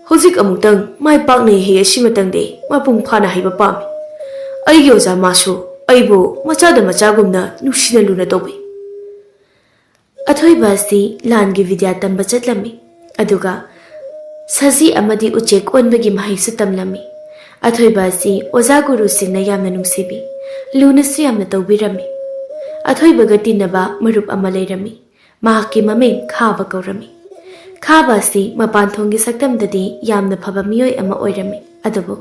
ꯍꯧꯖꯤꯛ ꯑꯃꯨꯛꯇꯪ ꯃꯥꯏ ꯄꯥꯛꯅ ꯏꯍꯦ ꯑꯁꯤꯃꯇꯪꯗꯤ ꯃꯄꯨꯡ ꯐꯥꯅ ꯍꯩꯕ ꯄꯥꯝꯃꯤ ꯑꯩꯒꯤ ꯑꯣꯖꯥ ꯃꯥꯁꯨ ꯑꯩꯕꯨ ꯃꯆꯥꯗ ꯃꯆꯥꯒꯨꯝꯅ ꯅꯨꯡꯁꯤꯅ ꯂꯨꯅ ꯇꯧꯕꯤ ꯑꯊꯣꯏꯕ ꯑꯁꯤ ꯂꯥꯟꯒꯤ ꯕꯤꯗ꯭ꯌꯥ ꯇꯝꯕ ꯆꯠꯂꯝꯃꯤ ꯑꯗꯨꯒ ꯁꯖꯤ ꯑꯃꯗꯤ ꯎꯆꯦꯛ ꯑꯣꯟꯕꯒꯤ ꯃꯍꯩꯁꯨ ꯇꯝꯂꯝꯃꯤ ꯑꯊꯣꯏꯕ ꯑꯁꯤ ꯑꯣꯖꯥ ꯒꯨꯔꯨꯁꯤꯡꯅ ꯌꯥꯝꯅ ꯅꯨꯡꯁꯤꯕꯤ ꯂꯨꯅꯁꯨ ꯌꯥꯝꯅ ꯇꯧꯕꯤꯔꯝꯃꯤ ꯑꯊꯣꯏꯕꯒ ꯇꯤꯟꯅꯕ ꯃꯔꯨꯞ ꯑꯃ ꯂꯩꯔꯝꯃꯤ ꯃꯍꯥꯛꯀꯤ ꯃꯃꯤꯡ ꯈꯥꯕ ꯀꯧꯔꯝꯃꯤ ꯈꯥꯕ ꯑꯁꯤ ꯃꯄꯥꯟꯊꯣꯡꯒꯤ ꯁꯛꯇꯝꯗꯗꯤ ꯌꯥꯝꯅ ꯐꯕ ꯃꯤꯑꯣꯏ ꯑꯃ ꯑꯣꯏꯔꯝꯃꯤ ꯑꯗꯨꯕꯨ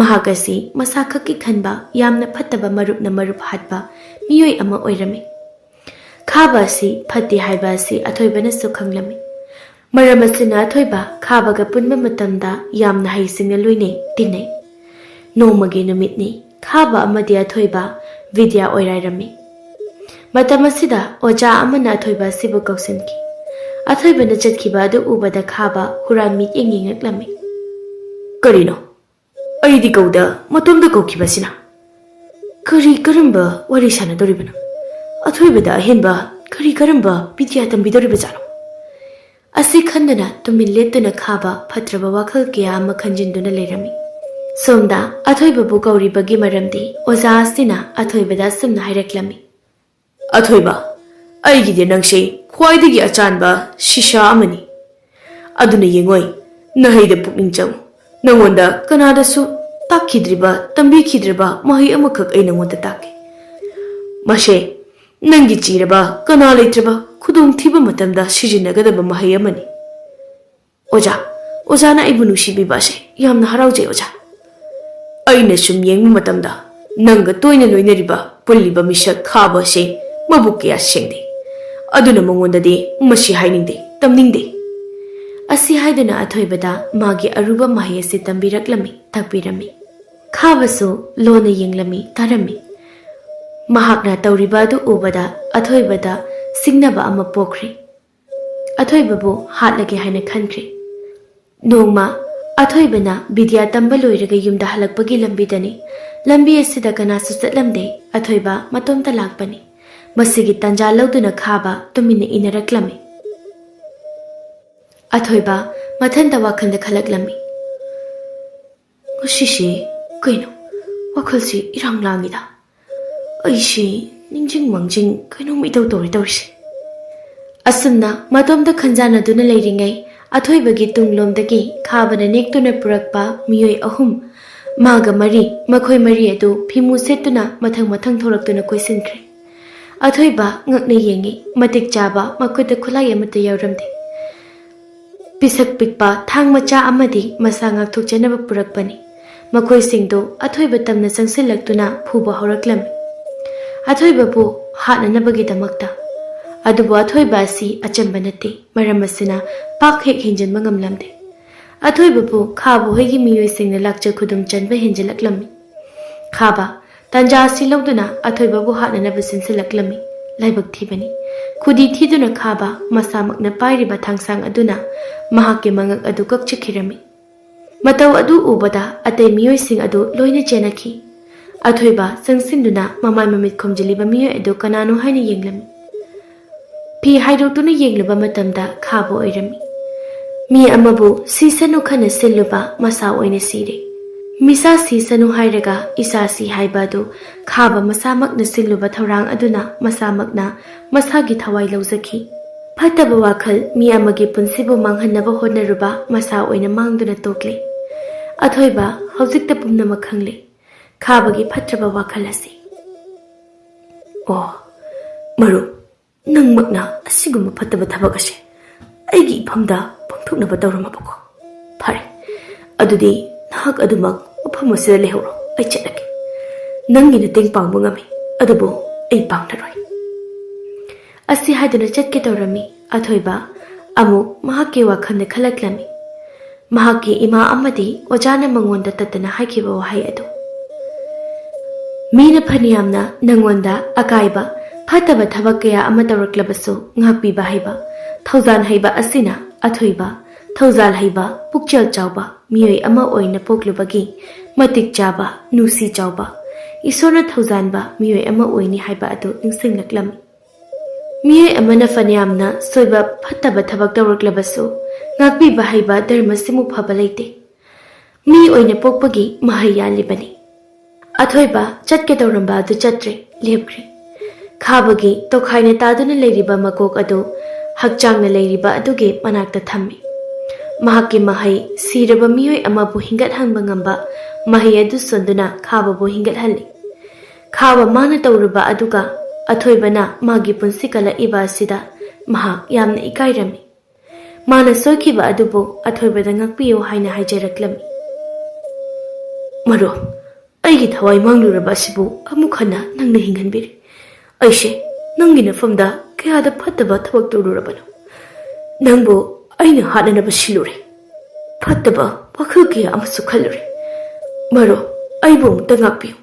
ꯃꯍꯥꯛ ꯑꯁꯤ ꯃꯁꯥ ꯈꯛꯀꯤ ꯈꯟꯕ ꯌꯥꯝꯅ ꯐꯠꯇꯕ ꯃꯔꯨꯞꯅ ꯃꯔꯨꯞ ꯍꯥꯠꯄ ꯃꯤꯑꯣꯏ ꯑꯃ ꯑꯣꯏꯔꯝꯃꯤ ꯈꯥꯕ ꯑꯁꯤ ꯐꯠꯇꯦ ꯍꯥꯏꯕ ꯑꯁꯤ ꯑꯊꯣꯏꯕꯅꯁꯨ ꯈꯪꯂꯝꯃꯤ ꯃꯔꯝ ꯑꯁꯤꯅ ꯑꯊꯣꯏꯕ ꯈꯥꯕꯒ ꯄꯨꯟꯕ ꯃꯇꯝꯗ ꯌꯥꯝꯅ ꯍꯩꯁꯤꯡꯅ ꯂꯣꯏꯅꯩ ꯇꯤꯟꯅꯩ ꯅꯣꯡꯃꯒꯤ ꯅꯨꯃꯤꯠꯅꯤ ꯈꯥꯕ ꯑꯃꯗꯤ ꯑꯊꯣꯏꯕ ꯕꯤꯗ꯭ꯌꯥ ꯑꯣꯏꯔꯥꯏꯔꯝꯃꯤ ꯃꯇꯝ ꯑꯁꯤꯗ ꯑꯣꯖꯥ ꯑꯃꯅ ꯑꯊꯣꯏꯕ ꯑꯁꯤꯕꯨ ꯀꯧꯁꯤꯟꯈꯤ ꯑꯊꯣꯏꯕꯅ ꯆꯠꯈꯤꯕ ꯑꯗꯨ ꯎꯕꯗ ꯈꯥꯕ ꯍꯨꯔꯥꯟ ꯃꯤꯠꯌꯦꯡ ꯌꯦꯡꯂꯛꯂꯝꯃꯤ ꯀꯔꯤꯅꯣ ꯑꯩꯗꯤ ꯀꯧꯗ ꯃꯇꯣꯝꯗ ꯀꯧꯈꯤꯕꯁꯤꯅ ꯀꯔꯝꯕ ꯋꯥꯔꯤ ꯁꯥꯟꯅꯗꯧꯔꯤꯕꯅꯣ ꯑꯊꯣꯏꯕꯗ ꯑꯍꯦꯟꯕ ꯀꯔꯝꯕ ꯕꯤꯗ꯭ꯌꯥ ꯇꯝꯕꯤꯗꯧꯔꯤꯕꯖꯥꯠꯅꯣ ꯑꯁꯤ ꯈꯟꯗꯨꯅ ꯇꯨꯃꯤꯟ ꯂꯦꯞꯇꯨꯅ ꯈꯥꯕ ꯐꯠꯇ꯭ꯔꯕ ꯋꯥꯈꯜ ꯀꯌꯥ ꯑꯃ ꯈꯟꯖꯤꯟꯗꯨꯅ ꯂꯩꯔꯝꯃꯤ ꯁꯣꯝꯗ ꯑꯊꯣꯏꯕꯕꯨ ꯀꯧꯔꯤꯕꯒꯤ ꯃꯔꯝꯗꯤ ꯑꯣꯖꯥ ꯑꯁꯤꯅ ꯑꯊꯣꯏꯕꯗ ꯑꯁꯨꯝꯅ ꯍꯥꯏꯔꯛꯂꯝꯃꯤ ꯑꯊꯣꯏꯕ ꯑꯩꯒꯤꯗꯤ ꯅꯪꯁꯦ ꯈ꯭ꯋꯥꯏꯗꯒꯤ ꯑꯆꯥꯟꯕ ꯁꯤꯁꯥ ꯑꯃꯅꯤ ꯑꯗꯨꯅ ꯌꯦꯡꯉꯣꯏ ꯅꯍꯩꯗ ꯄꯨꯛꯅꯤꯡ ꯆꯪꯉꯨ ꯅꯪꯉꯣꯟꯗ ꯀꯅꯥꯗꯁꯨ ꯇꯥꯛꯈꯤꯗ꯭ꯔꯤꯕ ꯇꯝꯕꯤꯈꯤꯗ꯭ꯔꯤꯕ ꯃꯍꯩ ꯑꯃꯈꯛ ꯑꯩ ꯅꯪꯉꯣꯟꯗ ꯇꯥꯛꯀꯦ ꯃꯁꯦ ꯅꯪꯒꯤ ꯆꯤꯔꯕ ꯀꯅꯥ ꯂꯩꯇ꯭ꯔꯕ ꯈꯨꯗꯣꯡꯊꯤꯕ ꯃꯇꯝꯗ ꯁꯤꯖꯤꯟꯅꯒꯗꯕ ꯃꯍꯩ ꯑꯃꯅꯤ ꯑꯣꯖꯥꯅ ꯑꯩꯕꯨ ꯅꯨꯡꯁꯤꯕꯤꯕ ꯑꯁꯦ ꯌꯥꯝꯅ ꯍꯔꯥꯎꯖꯩ ꯑꯣꯖꯥ ꯑꯩꯅ ꯁꯨꯝ ꯌꯦꯡꯕ ꯃꯇꯝꯗ ꯅꯪꯒ ꯇꯣꯏꯅ ꯂꯣꯏꯅꯔꯤꯕ ꯄꯨꯜꯂꯤꯕ ꯃꯤꯁꯛ ꯈꯥꯕ ꯑꯁꯤ ꯃꯕꯨꯛ ꯀꯌꯥ ꯁꯦꯡꯗꯦ ꯑꯗꯨꯅ ꯃꯉꯣꯟꯗꯗꯤ ꯃꯁꯤ ꯍꯥꯏꯅꯤꯡꯗꯦ ꯇꯝꯅꯤꯡꯗꯦ ꯑꯁꯤ ꯍꯥꯏꯗꯨꯅ ꯑꯊꯣꯏꯕꯗ ꯃꯥꯒꯤ ꯑꯔꯨꯕ ꯃꯍꯩ ꯑꯁꯤ ꯇꯝꯕꯤꯔꯛꯂꯝꯃꯤ ꯇꯥꯛꯄꯤꯔꯝꯃꯤ ꯈꯥꯕꯁꯨ ꯂꯣꯟꯅ ꯌꯦꯡꯂꯝꯃꯤ ꯇꯥꯔꯝꯃꯤ ꯃꯍꯥꯛꯅ ꯇꯧꯔꯤꯕ ꯑꯗꯨ ꯎꯕꯗ ꯑꯊꯣꯏꯕꯗ ꯁꯤꯡꯅꯕ ꯑꯃ ꯄꯣꯛꯈ꯭ꯔꯦ ꯑꯊꯣꯏꯕꯕꯨ ꯍꯥꯠꯂꯒꯦ ꯍꯥꯏꯅ ꯈꯟꯈ꯭ꯔꯦ ꯅꯣꯡꯃ ꯑꯊꯣꯏꯕꯅ ꯕꯤꯗ꯭ꯌꯥ ꯇꯝꯕ ꯂꯣꯏꯔꯒ ꯌꯨꯝꯗ ꯍꯜꯂꯛꯄꯒꯤ ꯂꯝꯕꯤꯗꯅꯤ ꯂꯝꯕꯤ ꯑꯁꯤꯗ ꯀꯅꯥꯁꯨ ꯆꯠꯂꯝꯗꯦ ꯑꯊꯣꯏꯕ ꯃꯇꯣꯝꯇ ꯂꯥꯛꯄꯅꯤ ꯃꯁꯤꯒꯤ ꯇꯥꯟꯖꯥ ꯂꯧꯗꯨꯅ ꯈꯥꯕ ꯇꯨꯃꯤꯟꯅ ꯏꯅꯔꯛꯂꯝꯃꯤ ꯑꯊꯣꯏꯕ ꯃꯊꯟꯇ ꯋꯥꯈꯜꯗ ꯈꯜꯂꯛꯂꯝꯃꯤ ꯉꯁꯤꯁꯤ ꯀꯩꯅꯣ ꯋꯥꯈꯜꯁꯤ ꯏꯔꯥꯡ ꯂꯥꯡꯉꯤꯗ ꯑꯩꯁꯤ ꯅꯤꯡꯖꯤꯡ ꯃꯥꯡꯖꯤꯡ ꯀꯩꯅꯣꯝ ꯏꯇꯧ ꯇꯧꯔꯤꯁꯦ ꯑꯁꯨꯝꯅ ꯃꯇꯣꯝꯇ ꯈꯟꯖꯥꯟꯅꯗꯨꯅ ꯂꯩꯔꯤꯉꯩ ꯑꯊꯣꯏꯕꯒꯤ ꯇꯨꯡꯂꯣꯝꯗꯒꯤ ꯈꯥꯕꯅ ꯅꯦꯛꯇꯨꯅ ꯄꯨꯔꯛꯄ ꯃꯤꯑꯣꯏ ꯑꯍꯨꯝ ꯃꯥꯒ ꯃꯈꯣꯏ ꯃꯔꯤ ꯑꯗꯨ ꯐꯤꯃꯨ ꯁꯦꯠꯇꯨꯅ ꯃꯊꯪ ꯊꯣꯔꯛꯇꯨꯅ ꯀꯣꯏꯁꯤꯟꯈ꯭ꯔꯦ ꯑꯊꯣꯏꯕ ꯉꯛꯅ ꯌꯦꯡꯉꯤ ꯃꯇꯤꯛ ꯆꯥꯕ ꯃꯈꯨꯠꯇ ꯈꯨꯠꯂꯥꯏ ꯑꯃꯠꯇ ꯌꯥꯎꯔꯝꯗꯦ ꯄꯤꯁꯛ ꯄꯤꯛꯄ ꯊꯥꯡ ꯃꯆꯥ ꯑꯃꯗꯤ ꯃꯁꯥ ꯉꯥꯛꯊꯣꯛꯆꯅꯕ ꯄꯨꯔꯛꯄꯅꯤ ꯃꯈꯣꯏꯁꯤꯡꯗꯨ ꯑꯊꯣꯏꯕ ꯇꯝꯅ ꯆꯪꯁꯤꯜꯂꯛꯇꯨꯅ ꯐꯨꯕ ꯍꯧꯔꯛꯂꯝꯃꯤ ꯑꯊꯣꯏꯕꯕꯨ ꯍꯥꯠꯅꯅꯕꯒꯤꯗꯃꯛꯇ ꯑꯗꯨꯕꯨ ꯑꯊꯣꯏꯕ ꯑꯁꯤ ꯑꯆꯝꯕ ꯅꯠꯇꯦ ꯃꯔꯝ ꯑꯁꯤꯅ ꯄꯥꯛ ꯍꯦꯛ ꯍꯦꯟꯖꯤꯟꯕ ꯉꯝꯂꯝꯗꯦ ꯑꯊꯣꯏꯕꯕꯨ ꯈꯥꯕ ꯍꯣꯏꯒꯤ ꯃꯤꯑꯣꯏꯁꯤꯡꯅ ꯂꯥꯛꯆ ꯈꯨꯗꯨꯝ ꯆꯟꯕ ꯍꯦꯟꯖꯤꯜꯂꯛꯂꯝꯃꯤ ꯈꯥꯕ ꯇꯥꯟꯖꯥ ꯑꯁꯤ ꯂꯧꯗꯨꯅ ꯑꯊꯣꯏꯕꯕꯨ ꯍꯥꯠꯅꯅꯕ ꯆꯦꯟꯁꯤꯜꯂꯛꯂꯝꯃꯤ ꯂꯥꯏꯕꯛ ꯊꯤꯕꯅꯤ ꯈꯨꯗꯤ ꯊꯤꯗꯨꯅ ꯈꯥꯕ ꯃꯁꯥꯃꯛꯅ ꯄꯥꯏꯔꯤꯕ ꯊꯥꯡꯁꯥꯡ ꯑꯗꯨꯅ ꯃꯍꯥꯛꯀꯤ ꯃꯉꯛ ꯑꯗꯨ ꯀꯛꯆꯈꯤꯔꯝꯃꯤ ꯃꯇꯧ ꯑꯗꯨ ꯎꯕꯗ ꯑꯇꯩ ꯃꯤꯑꯣꯏꯁꯤꯡ ꯑꯗꯨ ꯂꯣꯏꯅ ꯆꯦꯟꯅꯈꯤ ꯑꯊꯣꯏꯕ ꯆꯪꯁꯤꯟꯗꯨꯅ ꯃꯃꯥꯏ ꯃꯃꯤꯠ ꯈꯨꯝꯖꯤꯜꯂꯤꯕ ꯃꯤꯑꯣꯏ ꯑꯗꯨ ꯀꯅꯥꯅꯣ ꯍꯥꯏꯅ ꯌꯦꯡꯂꯝꯃꯤ ꯐꯤ ꯍꯥꯏꯗꯣꯛꯇꯨꯅ ꯌꯦꯡꯂꯨꯕ ꯃꯇꯝꯗ ꯈꯥꯕ ꯑꯣꯏꯔꯝꯃꯤ ꯃꯤ ꯑꯃꯕꯨ ꯁꯤꯁꯅꯨ ꯈꯟꯅ ꯁꯤꯜꯂꯨꯕ ꯃꯁꯥ ꯑꯣꯏꯅ ꯁꯤꯔꯦ Misasi sanu hairaga isasi haibadu khaba masamakna siluba thaurang aduna masamakna masagi thawai lauzaki. Fataba wakhal mi amagi punsibu manghanaba honaruba masa oina mangduna tokle. Athoiba haujikta pumnama khangle. Khabagi fatraba wakhal asi. Oh, maru, nang makna asiguma fataba thabak ase. Aigi iphamda pangthuknaba tawramabako. Phare, adudi nahak adumak ufam asida lehoro ai chatake. Nangi na teng pangbu ngami, adubu ai pangnaroi. Asi haiduna chatke tawrami, athoiba amu mahake wakhanda khalaklami. Mahake ima amadi wajana mangonda tatana haikiba wahai adu. Mina phaniyamna nangonda akaiba fataba thabak kaya ama tawraklabasu ngakpiba haiba thauzan haiba asina athoiba thauzal haiba pukchal chawba miyoi ama oina poklubagi matik chaba nusi chawba isona thauzanba miyoi ama oini haiba adu ningsinglaklam miyoi amana phaniyamna soiba fataba thabak tawraklabasu ngakpiba haiba dharma simu phaba leite mi oina pokpagi mahaya libani athoiba chatke tawramba adu chatre lepre khabagi tokhaina taduna leiriba makok adu hakchangna leiriba aduge manakta thammi mahaki mahai siraba miyoi amabu hingat hangba ngamba mahai adu sonduna khaba bu hingat halli khaba mana tawruba aduga athoibana magi punsi kala iba sida maha yamna ikairami mana sokiba adubu athoibada ngakpiyo haina haijaraklam maro aigi thawai mangluraba sibu amukhana nangna hinganbiri aishe nangi nafamda kayada fataba thabak tawrurabano nangbu aina hananaba silure fataba wakhal kaya amasu khalure maro aibu amta ngakpiyo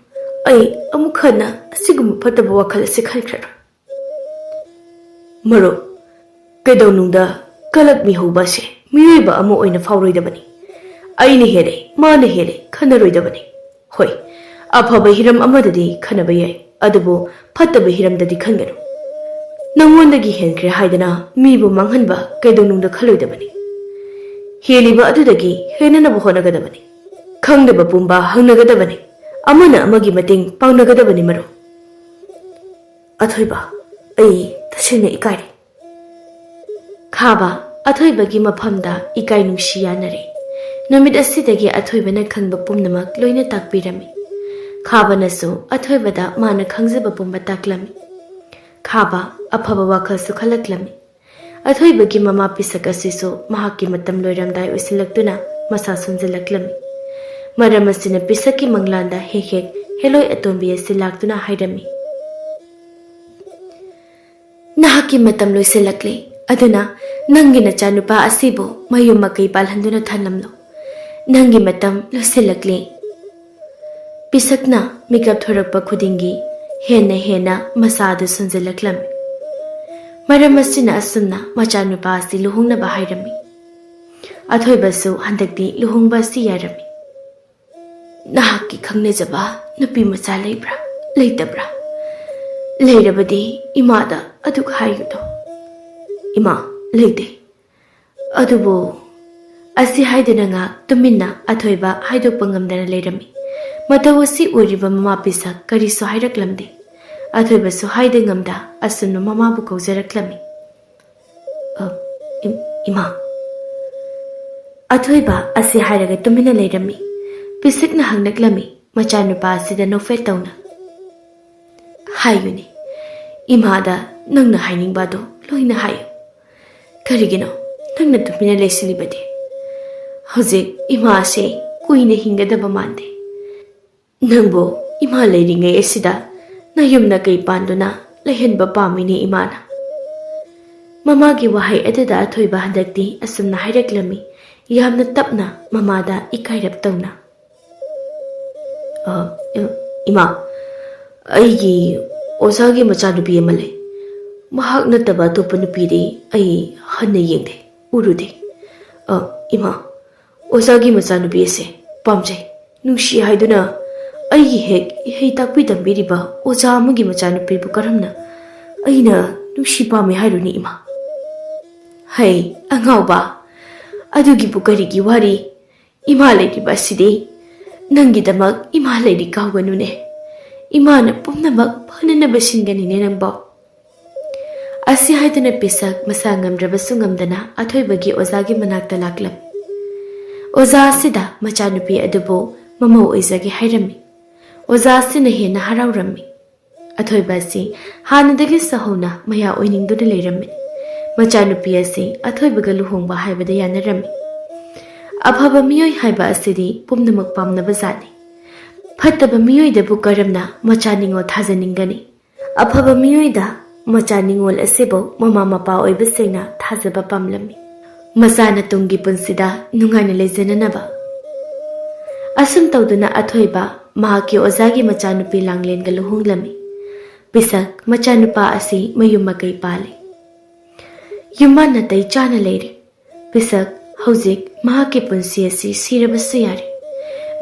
ai amukhana asiguma fataba wakhal ase khalkhra maro kedawnungda kalak mi hoba se miyoiba amu oina fawroidabani aina hele mana hele khanaroidabani hoi afaba hiram amadadi khanaba yai adubu fataba hiramdadi khanganu nangondagi henkre haidana mibu manghanba kedawnungda khaloidabani heliba adudagi henanabu honagadabani khangdaba pumba hangnagadabani amana amagi mating pangnagadabani maro athoiba ai tasena ikairi khaba athoibagi maphamda ikai nungsi yanare numit asidagi athoibana khangba pumnamak loina takpirami khabanasu athoibada mana khangjaba pumba taklami khaba afaba wakhal su khalaklami athoibagi mama pisak asisu mahaki matam loiramdai usilaktuna masa sunjilaklami maramasina pisaki manglanda hehek heloi atombi asilaktuna hairami nahaki matam loisilakle aduna nangi nachanupa asibu mayum makai palhanduna thanamlo nangi matam loisilakle pisakna mikap thorakpa khudingi hena hena masada sunjilaklami maramasina asumna machanupa asi luhungnaba hairami athoibasu handakti luhungba si yarami nahaki khangnejaba nupi macha leibra leitabra leirabadi imada aduk hayudo ima leite adubo asi haidana nga tuminna athoiba haidokpa ngamdana leirami matawasi uriba mama pisa kariso hairaklamde athoibasu haide ngamda asunu mama bu kaujaraklami ima athoiba asi hairaga tumina leirami pisikna hangnaklami machanupa asida nofel tawna hayuni imada nangna hainingbado loina hayo karigino nangna tumina lesilibadi hojik ima ase kuina hingadaba mande nangbo ima leiringai asida nayumna kai panduna lehenba pamini imana mamagi wahai adada athoiba handakti asumna hairaklami yamna tapna mamada ikairap tawna ima aigi osagi machanupi amale mahak nataba topa nupidi ai hanna yengde urude ima osagi machanupi ase pamjai nungsi haiduna aigi hek hei takpi tambiriba oja amagi machanupi bu karamna aina nungsi pame hairuni ima hai angauba adugi bu karigi wari ima leiriba sidi Nangidamak ima lady kawanune. Imana pumnamak pananaba shinganine nangbo. Asi haidana pisak masangam drabasungam athoibagi ozagi manakta laklam. Oza asida machanupi adubo mama oizagi hairami. Oza asina hena haraurami. Athoibasi hanadagi sahona maya oiningduna leirami. Machanupi asi athoibaga luhongba haibada yanarami. Abhaba miyoi haiba asidi pumnamak pamnaba zani. Phattaba miyoi dabu karamna machaningo thajaningani. Abhaba miyoi da machaningol asibo mama mapa oibasena thajaba pamlami. Masana tungi punsida nungaina leijananaba. Asum tawduna athoiba mahaki ozagi machanupi langlenga luhonglami. Pisak machanupa asi mayumakai pale. Yuma natai chana leire. Pisak hauzik mahaki punsi asi sirabasu yare.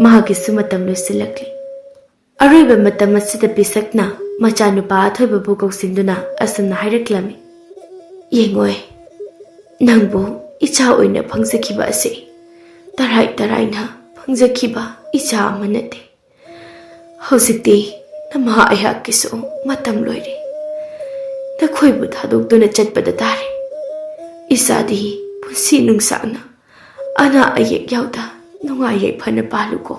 Mahaki sumatam loisilakli. Aroiba matam asida pisakna machanupa athoiba bukok sinduna asumna hairaklami. Yengoi, nangbu icha oina phangjakiba ase. Tarai na phangjakiba icha ama nate. Hausikti nama ayhakisu matam loire. Nakhoibu thadokduna chatpada tare. Isadi punsi nungsana ana ayek yauda nungai phana paluko.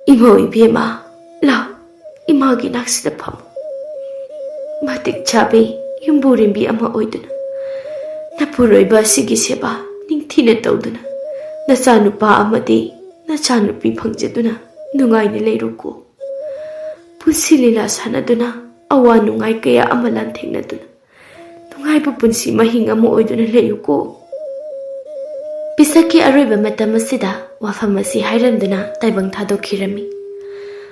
Imo ibema la imagi naksida pham. Matik chabe yumburimbi ama oiduna. Napuroiba sigi seba ningthina tawduna. Nachanupa amadi nachanupi phangjaduna nungaina leiruko. Punsi lila sanaduna awa nungai kaya amalan thengnaduna. Nungaiba punsi mahing ama oiduna leiruko. Pisaki aroiba matam asida wafam asi hairamduna taibang thadokhirami.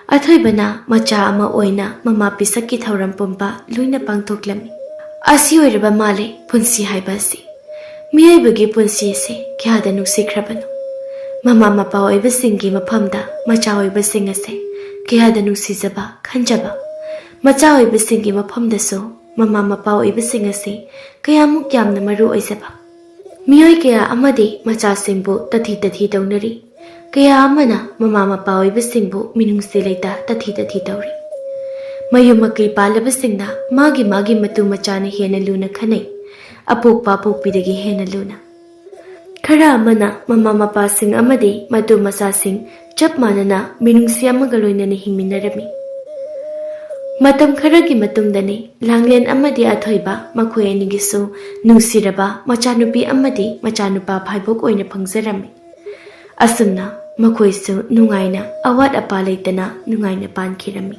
Athoibana macha ama oina mama pisaki thauram pumpa luina pangthoklami. Asi oiraba male punsi haibasi. Miyaibagi punsi se kyada nuksikhrabanu. Mama mapa oibasingi maphamda macha oibasing ase kyada nuksijaba khanjaba. Macha oibasingi maphamda so mama mapa oibasing ase kayamuk yamna maru oizaba. Miyoi kaya amadi macha singbu tathi taunari. Kaya amana mama mapa oibasingbu minungsi leita tathi tauri. Mayumakai palabasingna magi matu machana hena luna khanai. Apokpa pokpidagi hena luna. Khara amana mama mapa sing amadi matu masa sing chap manana minungsi amaga loinana hingminarami. Matam kharagi matungdani langlen amadi athoiba makhoi anigisu nungsiraba machanupi amadi machanupa phaibok oina phangjarami. Asumna makhoisu nungaina awat apa leitana nungaina pankhirami.